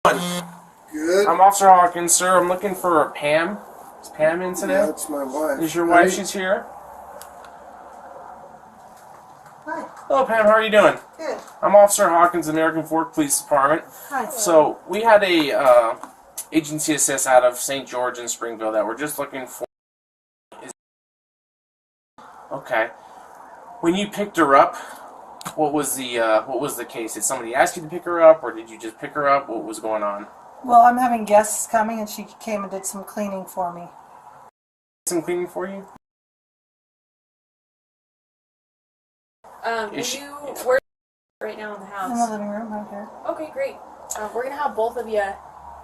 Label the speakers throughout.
Speaker 1: Good.
Speaker 2: I'm Officer Hawkins, sir. I'm looking for Pam. Is Pam in today?
Speaker 1: Yeah, that's my wife.
Speaker 2: Is your wife? She's here.
Speaker 3: Hi.
Speaker 2: Hello, Pam. How are you doing?
Speaker 3: Good.
Speaker 2: I'm Officer Hawkins, American Fork Police Department.
Speaker 3: Hi.
Speaker 2: So we had a agency assist out of St. George in Springville that we're just looking for. Okay. When you picked her up, what was the case? Did somebody ask you to pick her up, or did you just pick her up? What was going on?
Speaker 3: Well, I'm having guests coming, and she came and did some cleaning for me.
Speaker 2: Some cleaning for you?
Speaker 4: We're right now in the house.
Speaker 3: In the living room, right here.
Speaker 4: Okay, great. We're gonna have both of you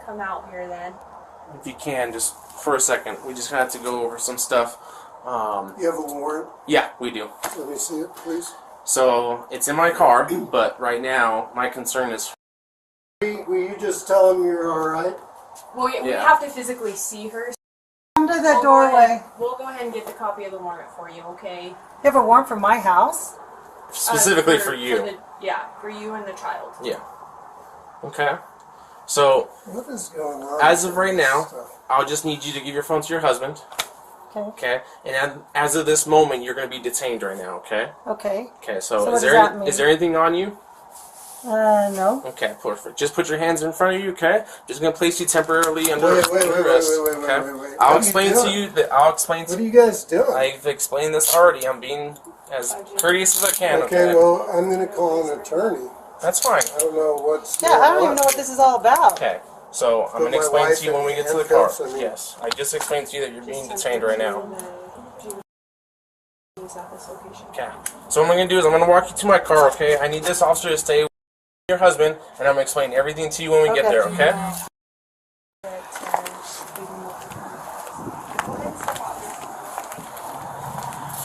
Speaker 4: come out here then.
Speaker 2: If you can, just for a second, we just have to go over some stuff.
Speaker 1: You have a warrant?
Speaker 2: Yeah, we do.
Speaker 1: Let me see it, please.
Speaker 2: So it's in my car, but right now my concern is.
Speaker 1: Will you just tell them you're all right?
Speaker 4: Well, we have to physically see her.
Speaker 3: Come to the doorway.
Speaker 4: We'll go ahead and get the copy of the warrant for you, okay?
Speaker 3: You have a warrant for my house?
Speaker 2: Specifically for you.
Speaker 4: For you and the child.
Speaker 2: Yeah. Okay. So,
Speaker 1: What is going on?
Speaker 2: as of right now,
Speaker 1: Stuff?
Speaker 2: I'll just need you to give your phone to your husband.
Speaker 3: Okay.
Speaker 2: Okay. And as of this moment, you're going to be detained right now. Okay.
Speaker 3: Okay.
Speaker 2: Okay.
Speaker 3: So
Speaker 2: So,
Speaker 3: what
Speaker 2: is
Speaker 3: does
Speaker 2: there
Speaker 3: that mean?
Speaker 2: is there anything on you?
Speaker 3: No.
Speaker 2: Okay. Perfect. Just put your hands in front of you. Okay. Just going to place you temporarily under
Speaker 1: Wait,
Speaker 2: arrest.
Speaker 1: wait.
Speaker 2: Okay.
Speaker 1: What
Speaker 2: I'll
Speaker 1: are
Speaker 2: explain
Speaker 1: you
Speaker 2: to
Speaker 1: doing?
Speaker 2: you that I'll explain
Speaker 1: What
Speaker 2: to
Speaker 1: are you guys doing?
Speaker 2: I've explained this already. I'm being as courteous as I can.
Speaker 1: Okay, well, I'm going to call an attorney.
Speaker 2: That's fine.
Speaker 1: I don't know what's
Speaker 3: Yeah,
Speaker 1: going
Speaker 3: I don't
Speaker 1: on.
Speaker 3: even know what this is all about.
Speaker 2: Okay. So I'm
Speaker 1: Put
Speaker 2: going to
Speaker 1: my
Speaker 2: explain
Speaker 1: wife
Speaker 2: to you
Speaker 1: in
Speaker 2: when we get to the car.
Speaker 1: handcuffs, I mean-
Speaker 2: Yes. I just explained to you that you're being detained right now. Okay. So what I'm going to do is I'm going to walk you to my car, okay? I need this officer to stay with your husband, and I'm going to explain everything to you when we get there, okay?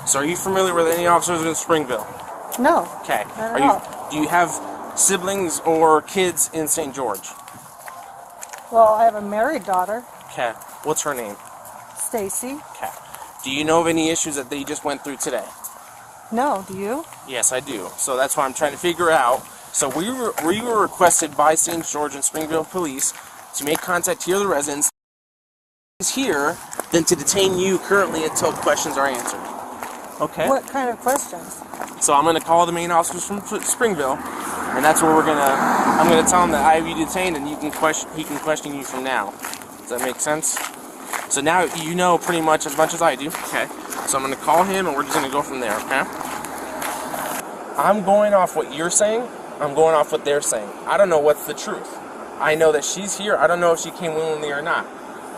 Speaker 2: So are you familiar with any officers in Springville?
Speaker 3: No.
Speaker 2: Okay.
Speaker 3: Not at all.
Speaker 2: Do you have siblings or kids in St. George?
Speaker 3: Well, I have a married daughter,
Speaker 2: Okay. What's her name?
Speaker 3: Stacy.
Speaker 2: Okay. Do you know of any issues that they just went through today?
Speaker 3: No, do you?
Speaker 2: Yes, I do. So that's why I'm trying to figure out. So we were requested by St. George and Springville Police to make contact here, the residents is here, then to detain you currently until questions are answered. Okay.
Speaker 3: What kind of questions?
Speaker 2: So I'm gonna call the main officers from Springville, and that's where I'm gonna tell him that I have you detained, and he can question you from now. Does that make sense? So now you know pretty much as I do. Okay. So I'm gonna call him, and we're just gonna go from there. Okay. I'm going off what you're saying. I'm going off what they're saying. I don't know what's the truth. I know that she's here. I don't know if she came willingly or not.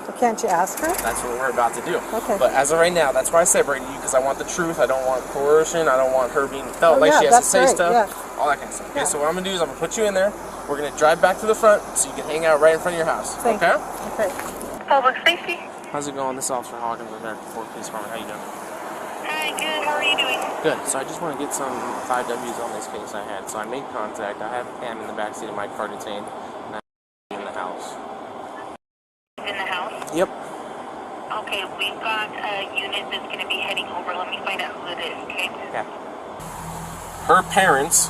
Speaker 3: Well, can't you ask her?
Speaker 2: That's what we're about to do.
Speaker 3: Okay.
Speaker 2: But as of right now, that's why I separated you, because I want the truth. I don't want coercion. I don't want her being felt like she has to say stuff.
Speaker 3: Yeah.
Speaker 2: All that kind of stuff. Okay,
Speaker 3: Yeah.
Speaker 2: so what I'm going to do is I'm going to put you in there. We're going to drive back to the front so you can hang out right in front of your house.
Speaker 3: Thank
Speaker 2: okay?
Speaker 3: you. Okay.
Speaker 5: Public safety.
Speaker 2: How's it going? This is Officer Hawkins with American Fork Police Department. How you doing?
Speaker 5: Hi, good. How are you doing?
Speaker 2: Good. So I just want to get some 5 W's on this case I had. So I made contact. I have Pam in the backseat of my car detained, and I'm in the house.
Speaker 5: In the house?
Speaker 2: Yep.
Speaker 5: Okay, we've got a unit that's going to be heading over. Let me find out who it is, okay?
Speaker 2: Yeah. Her parents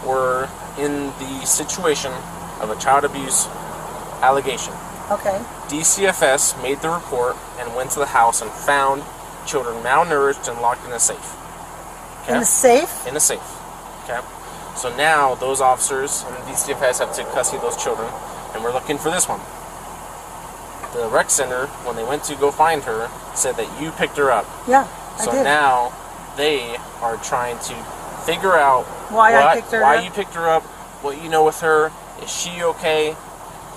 Speaker 2: were in the situation of a child abuse allegation.
Speaker 3: Okay.
Speaker 2: DCFS made the report and went to the house and found children malnourished and locked in a safe. Okay?
Speaker 3: In the safe?
Speaker 2: In a safe. Okay. So now those officers and DCFS have to custody of those children, and we're looking for this one. The rec center, when they went to go find her, said that you picked her up.
Speaker 3: Yeah, I
Speaker 2: So
Speaker 3: did.
Speaker 2: now they are trying to figure out
Speaker 3: Why I picked her
Speaker 2: why
Speaker 3: up?
Speaker 2: you picked her up, what you know with her. Is she okay?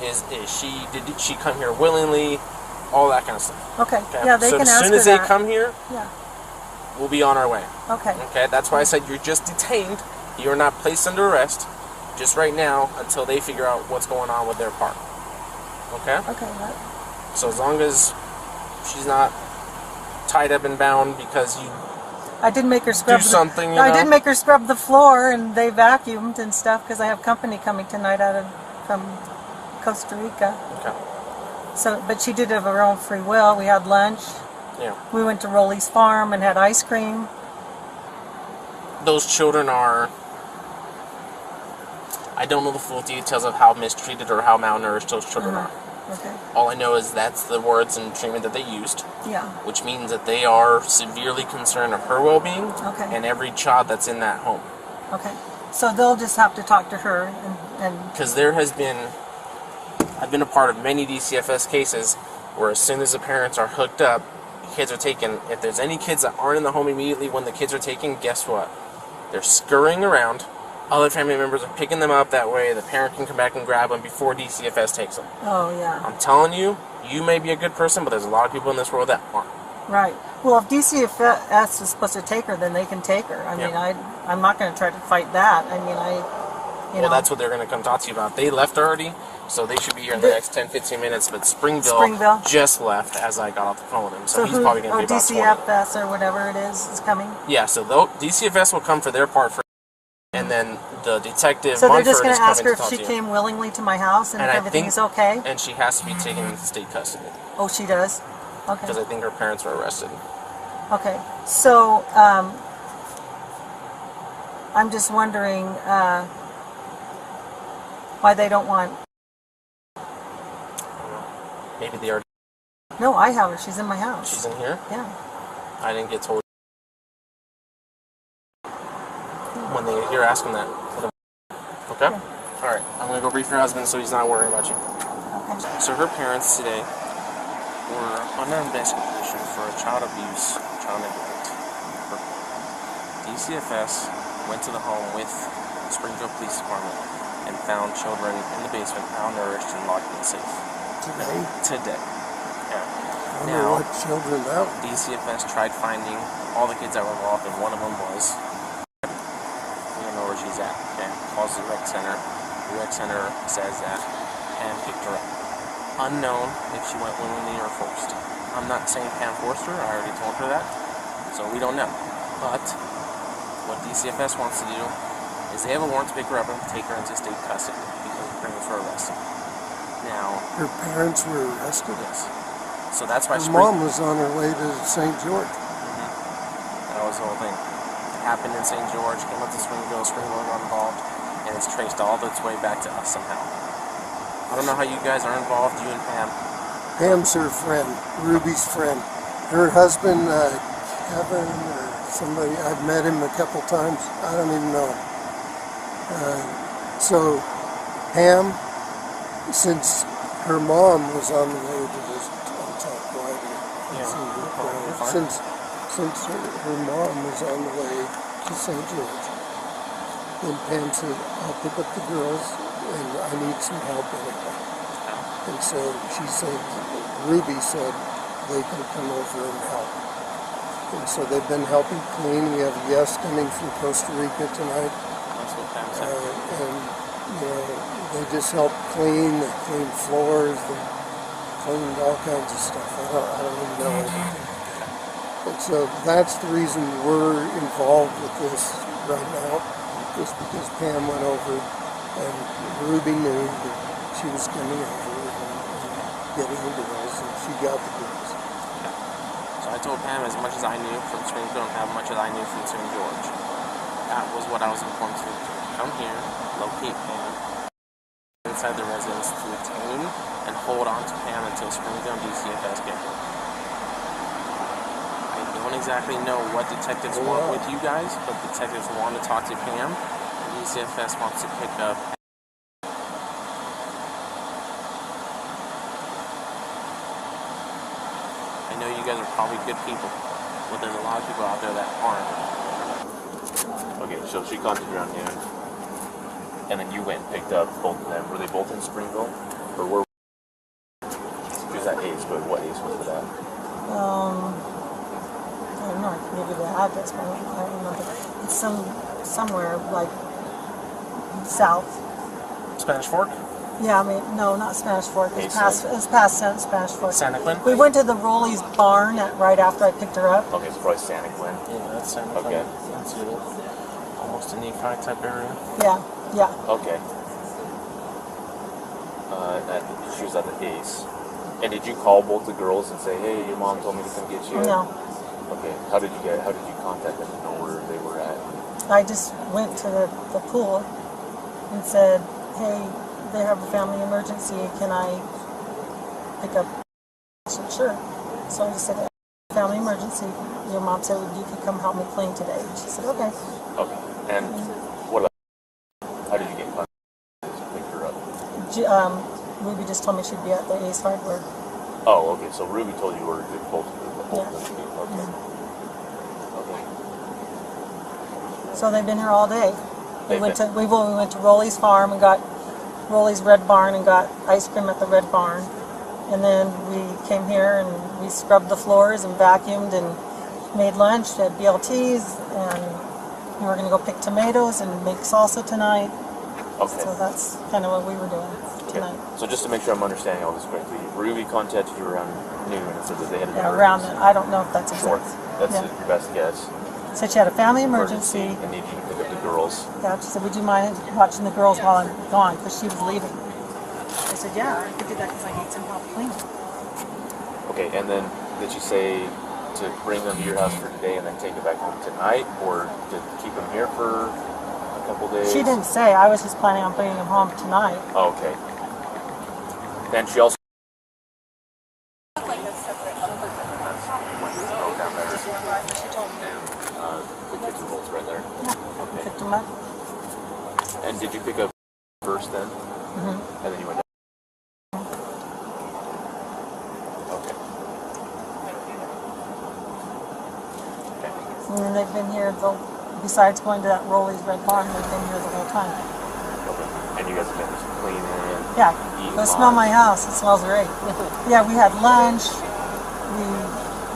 Speaker 2: Did she come here willingly? All that kind of stuff.
Speaker 3: Okay.
Speaker 2: Okay?
Speaker 3: Yeah, they
Speaker 2: so
Speaker 3: can
Speaker 2: as
Speaker 3: ask
Speaker 2: soon
Speaker 3: her
Speaker 2: as they
Speaker 3: that.
Speaker 2: come here,
Speaker 3: Yeah.
Speaker 2: we'll be on our way.
Speaker 3: Okay.
Speaker 2: Okay, that's why I said you're just detained. You're not placed under arrest just right now until they figure out what's going on with their part. Okay?
Speaker 3: Okay. Right.
Speaker 2: So as long as she's not tied up and bound because you
Speaker 3: I did make her scrub.
Speaker 2: do something, you
Speaker 3: I
Speaker 2: know?
Speaker 3: did make her scrub the floor, and they vacuumed and stuff because I have company coming tonight from Costa Rica.
Speaker 2: Okay.
Speaker 3: So, but she did it of her own free will. We had lunch.
Speaker 2: Yeah.
Speaker 3: We went to Rolly's farm and had ice cream.
Speaker 2: Those children are I don't know the full details of how mistreated or how malnourished those children are.
Speaker 3: Okay.
Speaker 2: All I know is that's the words and treatment that they used,
Speaker 3: Yeah.
Speaker 2: which means that they are severely concerned of her well-being
Speaker 3: Okay.
Speaker 2: and every child that's in that home.
Speaker 3: Okay. So they'll just have to talk to her and
Speaker 2: Because I've been a part of many DCFS cases where as soon as the parents are hooked up, kids are taken. If there's any kids that aren't in the home immediately when the kids are taken, guess what? They're scurrying around. Other family members are picking them up that way. The parent can come back and grab them before DCFS takes them.
Speaker 3: oh yeah.
Speaker 2: I'm telling you, you may be a good person, but there's a lot of people in this world that aren't.
Speaker 3: Right. Well, if DCFS is supposed to take her, then they can take her. I
Speaker 2: Yeah.
Speaker 3: mean, I'm not going to try to fight that. I mean, you know.
Speaker 2: Well, that's what they're going to come talk to you about. They left already, so they should be here in the next 10, 15 minutes. But Springville just left as I got off the phone with him, so he's probably going to be about 20.
Speaker 3: DCFS or whatever it is coming.
Speaker 2: Yeah, so DCFS will come for their part first, and then the detective
Speaker 3: So they're
Speaker 2: Munford
Speaker 3: just going
Speaker 2: is
Speaker 3: to ask
Speaker 2: coming
Speaker 3: her
Speaker 2: to
Speaker 3: if
Speaker 2: talk
Speaker 3: she
Speaker 2: to you.
Speaker 3: came willingly to my house and
Speaker 2: And
Speaker 3: if
Speaker 2: I
Speaker 3: everything
Speaker 2: think-
Speaker 3: is okay.
Speaker 2: And she has to be taken into state custody
Speaker 3: Oh, she does. Okay.
Speaker 2: because I think her parents were arrested.
Speaker 3: Okay. So I'm just wondering why they don't want.
Speaker 2: Maybe they already.
Speaker 3: No, I have her. She's in my house.
Speaker 2: She's in here.
Speaker 3: Yeah.
Speaker 2: I didn't get told. When you're asking that. Okay? Alright, I'm gonna go brief your husband so he's not worrying about you.
Speaker 3: Okay.
Speaker 2: So her parents today were under investigation for a child abuse, child neglect. DCFS went to the home with the Springfield Police Department and found children in the basement, malnourished and locked in safe. Today. Yeah.
Speaker 1: I wonder
Speaker 2: Now,
Speaker 1: what children that was.
Speaker 2: DCFS tried finding all the kids that were involved, and one of them was. We don't know where she's at. Okay, calls the rec center. The rec center says that Pam picked her up. Unknown if she went willingly or forced. I'm not saying Pam forced her. I already told her that, so we don't know. But what DCFS wants to do is they have a warrant to pick her up and take her into state custody because her parents were arrested. Now,
Speaker 1: Her parents were arrested.
Speaker 2: yes. So that's why
Speaker 1: Her mom was on her way to St. George.
Speaker 2: That was the whole thing. It happened in St. George, came up to Springville, Springville got involved, and it's traced all its way back to us somehow. I don't know how you guys are involved, you and Pam.
Speaker 1: Pam's her friend, Ruby's friend. Her husband, Kevin or somebody, I've met him a couple times. I don't even know him. So Pam, since her mom was on the way to this, I'll talk wider. Since her mom was on the way to St. George, then Pam said, I'll pick up the girls and I need some help anyway. And so she said, Ruby said they can come over and help. And so they've been helping clean. We have guests coming from Costa Rica tonight.
Speaker 2: That's what Pam said.
Speaker 1: And you know, they just help clean. They clean floors. They cleaned all kinds of stuff. I don't even know anything. And so that's the reason we're involved with this right now, just because Pam went over and Ruby knew that she was coming over and getting the girls, and she got the girls.
Speaker 2: So I told Pam as much as I knew from Springfield and how much as I knew from St. George. That was what I was informed to do. Come here, locate Pam inside the residence to detain and hold on to Pam until Springfield and DCFS get her. I don't exactly know what detectives want with you guys, but detectives want to talk to Pam, and DCFS wants to pick up. I know you guys are probably good people, but there's a lot of people out there that aren't.
Speaker 6: Okay, so she contacted you around noon, and then you went and picked up both of them. Were they both in Springville? Or were she was at Ace, but what Ace was it at?
Speaker 3: I don't know. I can give you the address, but I don't remember. It's somewhere like south.
Speaker 2: Spanish Fork?
Speaker 3: Yeah, I mean, no, not Spanish Fork. It's
Speaker 6: East
Speaker 3: past Spanish Fork.
Speaker 2: Santa Clara?
Speaker 3: We went to the Rollies barn right after I picked her up.
Speaker 6: Okay, so probably Santa Clara.
Speaker 2: Yeah, that's Santa Clara.
Speaker 6: Okay.
Speaker 2: That's it. Almost an E5 type area.
Speaker 3: Yeah.
Speaker 6: Okay. She was at the Ace. And did you call both the girls and say, hey, your mom told me to come get you?
Speaker 3: No,
Speaker 6: Okay. How did you contact them to know where they were at?
Speaker 3: I just went to the pool and said, hey, they have a family emergency. Can I pick up? I said, sure. So I just said, family emergency. Your mom said you could come help me clean today. She said, okay.
Speaker 6: Okay. And what about? How did you get in contact to pick her up?
Speaker 3: Ruby just told me she'd be at the Ace Hardware.
Speaker 6: Oh, okay. So Ruby told you were both of them. Okay. Okay.
Speaker 3: So they've been here all day. We
Speaker 6: They've
Speaker 3: went
Speaker 6: been-
Speaker 3: to Rolly's farm and got Rolly's Red Barn and got ice cream at the Red Barn. And then we came here and we scrubbed the floors and vacuumed and made lunch at BLT's, and we were going to go pick tomatoes and make salsa tonight.
Speaker 6: Okay.
Speaker 3: So that's kind of what we were doing tonight.
Speaker 6: So just to make sure I'm understanding all this correctly, Ruby contacted you around noon and said that they had an
Speaker 3: Yeah,
Speaker 6: emergency.
Speaker 3: around it. I don't know if that's
Speaker 6: Sure.
Speaker 3: exact.
Speaker 6: That's
Speaker 3: Yeah.
Speaker 6: your best guess.
Speaker 3: Said she had a family emergency.
Speaker 6: And need you to pick up the girls.
Speaker 3: Yeah, she said, would you mind watching the girls while I'm gone? Because she was leaving. I said, yeah, I could do that because I need some help cleaning.
Speaker 6: Okay, and then did she say to bring them to your house for today and then take it back home tonight, or to keep them here for a couple days?
Speaker 3: She didn't say. I was just planning on bringing them home tonight.
Speaker 6: Oh, okay. Then she also. The kitchen rolls right there. Okay.
Speaker 3: Picked them up.
Speaker 6: And did you pick up first then? Mm-hmm. And then you went down? Okay. Okay.
Speaker 3: And then they've been here, besides going to that Rolly's Red Barn, they've been here the whole time.
Speaker 6: Okay. And you guys have been just cleaning?
Speaker 3: Yeah.
Speaker 6: Eating
Speaker 3: Go smell my
Speaker 6: lunch?
Speaker 3: house. It smells great. Yeah, we had lunch.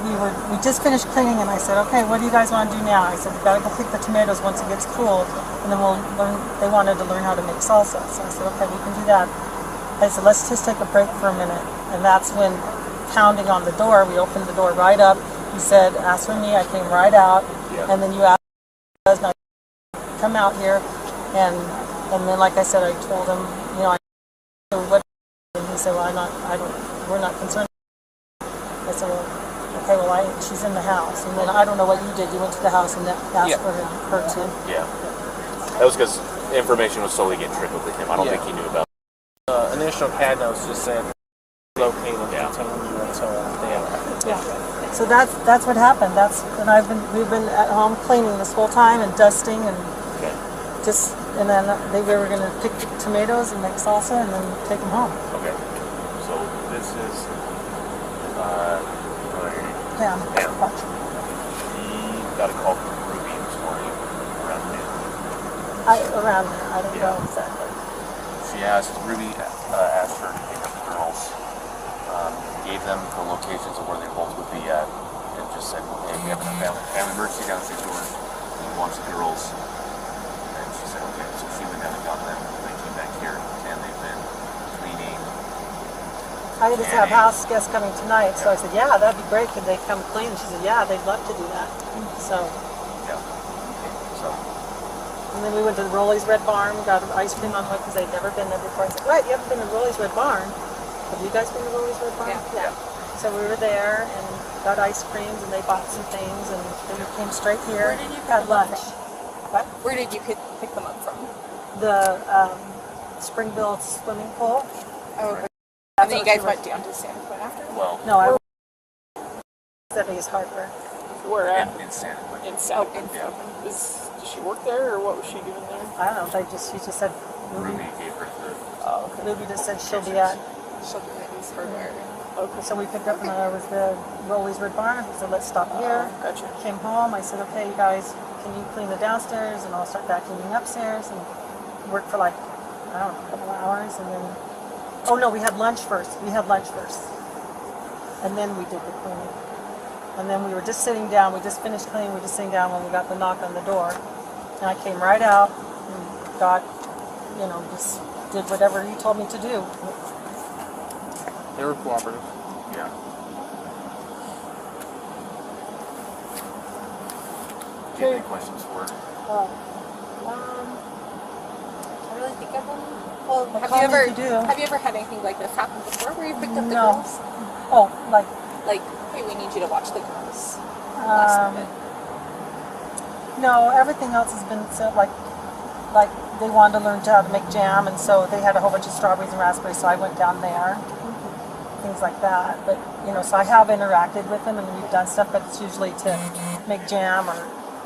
Speaker 3: We just finished cleaning, and I said, okay, what do you guys want to do now? I said, we gotta go pick the tomatoes once it gets cool, and then we'll learn. They wanted to learn how to make salsa, so I said, okay, we can do that. I said, let's just take a break for a minute, and that's when pounding on the door. We opened the door right up. He said, ask for me. I came right out,
Speaker 6: Yeah.
Speaker 3: and then you asked, now come out here, and then like I said, I told him, you know, what, and he said, well, we're not concerned. I said, well, okay, well, she's in the house, and then I don't know what you did. You went to the house and asked
Speaker 2: Yeah.
Speaker 3: for her too.
Speaker 6: Yeah. That was because information was slowly getting trickled to him. I don't think he knew about it.
Speaker 2: Initial CAD notes just said located contain you until they have.
Speaker 3: Yeah. So that's what happened. We've been at home cleaning this whole time and dusting and
Speaker 6: Okay.
Speaker 3: and then we were going to pick tomatoes and make salsa and then take them home.
Speaker 6: Okay. So this is
Speaker 3: Pam.
Speaker 6: Pam. He got a call from Ruby this morning around noon.
Speaker 3: Around there. I don't know exactly.
Speaker 6: She asked Ruby asked her to pick up the girls, gave them the locations of where they both would be at, and just said, "Hey, we have a family emergency downstairs door. We want the girls." And she said, "Okay." So she went down and got them. They came back here, and they've been cleaning.
Speaker 3: I just have house guests coming tonight, so I said, yeah, that'd be great. Could they come clean? She said, yeah, they'd love to do that. So,
Speaker 6: Yeah. Okay. So
Speaker 3: and then we went to the Rolly's Red Barn, got ice cream on hook because they'd never been there before. I said, right, you haven't been to Rolly's Red Barn. Have you guys been to Rolly's Red Barn?
Speaker 4: Yeah.
Speaker 3: So we were there and got ice creams, and they bought some things, and then we came straight here.
Speaker 4: Where did you pick
Speaker 3: had
Speaker 4: them up
Speaker 3: lunch.
Speaker 4: from?
Speaker 3: What?
Speaker 4: Where did you pick them up from?
Speaker 3: The Springville swimming pool.
Speaker 4: Oh, okay.
Speaker 3: That's
Speaker 4: And then you
Speaker 3: what
Speaker 4: guys
Speaker 3: she
Speaker 4: went down to San Quentin after?
Speaker 6: well,
Speaker 3: No, I said he's Hardware.
Speaker 7: Where at?
Speaker 6: in Santa Clara.
Speaker 7: In South.
Speaker 6: Yeah.
Speaker 7: Does she work there, or what was she doing there?
Speaker 3: I don't know. She just said
Speaker 6: Ruby gave her the.
Speaker 7: Oh, okay.
Speaker 3: Ruby just said she'll be at.
Speaker 4: She'll be at East Hardware.
Speaker 7: Okay.
Speaker 3: So we picked up, and I was the Rolly's Red Barn. He said, let's stop here.
Speaker 7: Gotcha.
Speaker 3: Came home. I said, okay, you guys, can you clean the downstairs, and I'll start vacuuming upstairs, and work for like, I don't know, a couple hours, and then. Oh no, we had lunch first. And then we did the cleaning. And then we were just sitting down. We just finished cleaning. We were just sitting down when we got the knock on the door. And I came right out and got, just did whatever he told me to do.
Speaker 2: They were cooperative.
Speaker 6: Yeah. Do you have any questions for her?
Speaker 4: I really think of them. Well, have
Speaker 3: call
Speaker 4: you
Speaker 3: me
Speaker 4: ever
Speaker 3: if you do.
Speaker 4: have you ever had anything like this happen before, where you picked up the
Speaker 3: No.
Speaker 4: girls?
Speaker 3: Oh, like,
Speaker 4: Like, hey, we need you to watch the girls. Last minute.
Speaker 3: no, everything else has been so, like they wanted to learn how to make jam, and so they had a whole bunch of strawberries and raspberries, so I went down there. Things like that. But, so I have interacted with them and we've done stuff, but it's usually to make jam or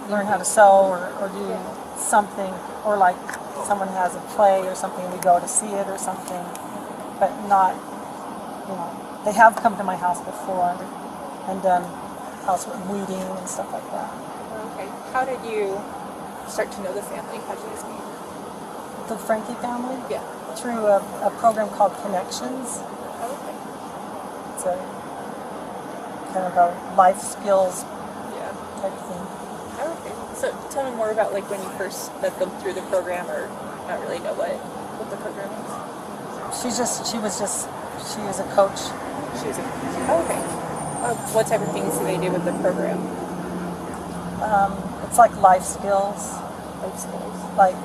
Speaker 3: learn how to sew or do something, or like someone has a play or something, we go to see it or something, but not, they have come to my house before and done housework, weeding and stuff like that.
Speaker 7: Okay. How did you start to know the family? How did you guys meet?
Speaker 3: The Franke family?
Speaker 7: Yeah.
Speaker 3: Through a program called Connections.
Speaker 7: Okay.
Speaker 3: It's a kind of a life skills
Speaker 7: Yeah.
Speaker 3: type thing.
Speaker 7: Okay. So tell me more about like when you first met them through the program, or not really know what the program is.
Speaker 3: She was a coach.
Speaker 7: She's okay. What type of things do they do with the program?
Speaker 3: It's like life skills,
Speaker 7: Life skills.
Speaker 3: like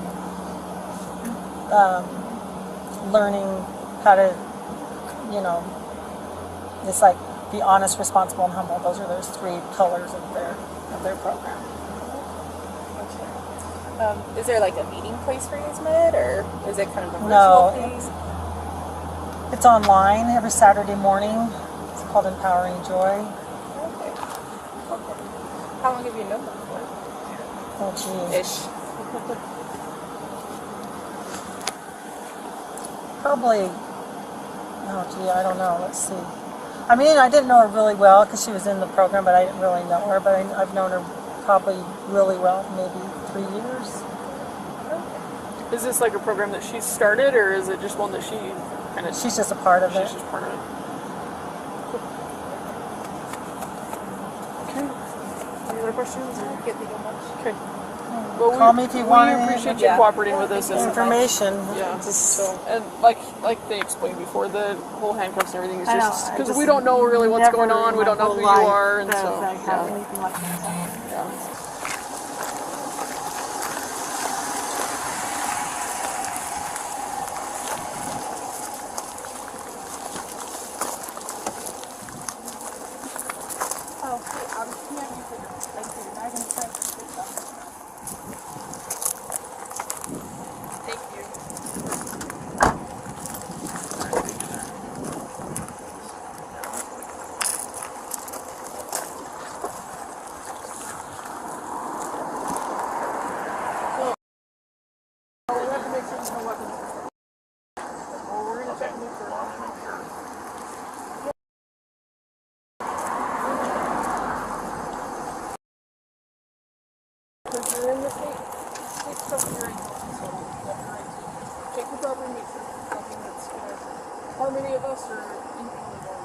Speaker 3: learning how to, it's like be honest, responsible, and humble. Those are those 3 pillars of their program.
Speaker 7: Okay. Is there like a meeting place for you guys met, or is it kind of a virtual
Speaker 3: No.
Speaker 7: thing?
Speaker 3: It's online every Saturday morning. It's called Empowering Joy.
Speaker 7: Okay. How long have you known them for?
Speaker 3: Oh, gee.
Speaker 7: Ish.
Speaker 3: Probably, I don't know. Let's see. I mean, I didn't know her really well because she was in the program, but I didn't really know her. But I've known her probably really well, maybe 3 years.
Speaker 7: Is this like a program that she started, or is it just one that she kind of?
Speaker 3: She's just a part of it.
Speaker 7: She's just part of it. Okay. Any other questions?
Speaker 4: I can't think of much.
Speaker 7: Okay. Well,
Speaker 3: Call me if you want
Speaker 7: We
Speaker 3: any
Speaker 7: appreciate you
Speaker 4: Yeah.
Speaker 7: cooperating with us.
Speaker 3: information.
Speaker 7: Yeah.
Speaker 3: Just,
Speaker 7: So, and like they explained before, the whole handcuffs and everything is
Speaker 3: I know,
Speaker 7: just
Speaker 3: I
Speaker 7: because
Speaker 3: just
Speaker 7: we don't know really what's
Speaker 3: never
Speaker 7: going on.
Speaker 3: in
Speaker 7: We
Speaker 3: my
Speaker 7: don't know
Speaker 3: whole
Speaker 7: who you
Speaker 3: life
Speaker 7: are, and
Speaker 3: have
Speaker 7: so
Speaker 3: I have
Speaker 7: yeah.
Speaker 3: anything like that.
Speaker 7: Yeah.
Speaker 3: Oh, hey, can you have me for your bag and stuff?
Speaker 7: Thank you. We have to make sure there's no weapons. Well, we're gonna check them first. Because you're in the state stuff you're in. So you have the right to check the property, make sure it's nothing that's gonna harm any of us or anything like that.